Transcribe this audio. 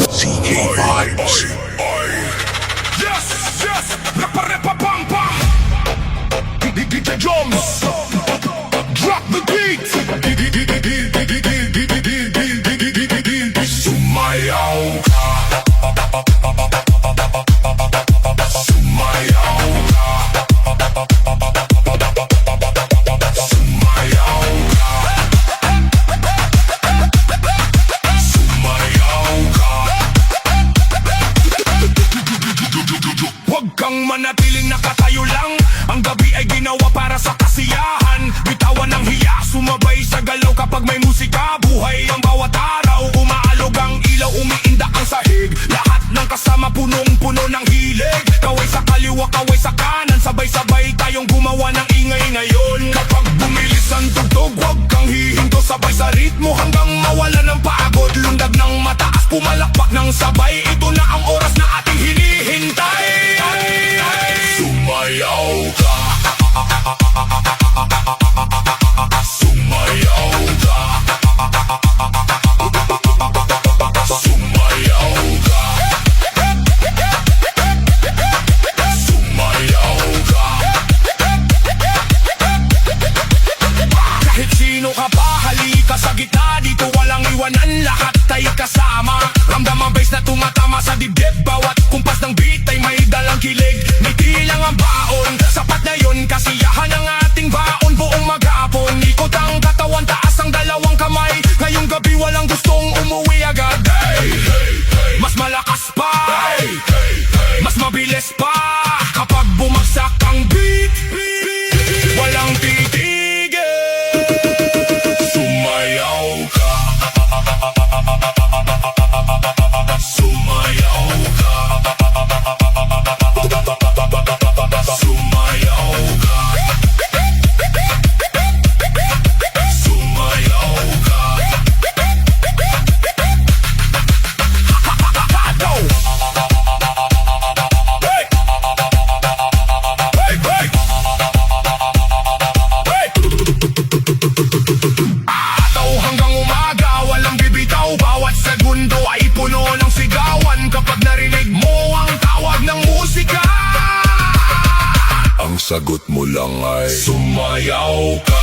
CK Vibes. Yes, yes, rapa-repa-pam-pam. DJ Jones, drop the beat. Sumayaw ka. Sumayaw ka. Sumayaw ka. Sumayaw ka. Huwag kang manatiling nakatayo lang. Ang gabi ay ginawa para sa kasiyahan. Bitawan ng hiya, sumabay sa galaw kapag may musika. Buhay ang bawat araw, umaalog ang ilaw, umiindak ang sahig. Lahat ng kasama punong-puno ng hilig. Kaway sa kaliwa, kaway sa kanan, sabay-sabay tayong gumawa ng ingay ngayon. Kapag bumilis ang tugtog, huwag kang hihinto, sabay sa ritmo hanggang mawala ng pagod. Lundag ng mataas, pumalakpak ng sabay. Ito na ang oras na ating hinihintay. Sumayaw ka. Sumayaw ka. Sumayaw ka. Sumayaw ka. Kahit sino ka pa, halika sa gitna. Dito walang iwanan, lahat ay kasama. Ramdam ang bass na tumatama sa dibdib. Bawat kumpas ng beat ay may dalang kilig. Ngiti lang ang baon, sapat na yun. Kasiyahan ang ating baon buong maghapon. Ikot ang katawan, taas ang dalawang kamay. Ngayong gabi walang gustong umuwi agad. Hey, hey, hey. Mas malakas pa, hey, hey, hey. Mas mabilis pa. Kapag bumagsak ang beat, walang titigil. Sumayaw ka. Sumayaw ka. Sumayaw ka. Sumayaw ka. Go! Hey! Hey! Hey! Hey! Ataw hanggang umaga, walang bibitaw. Bawat segundo ay puno ng sigawan. Kapag narinig mo ang tawag ng musika, ang sagot mo lang ay sumayaw ka.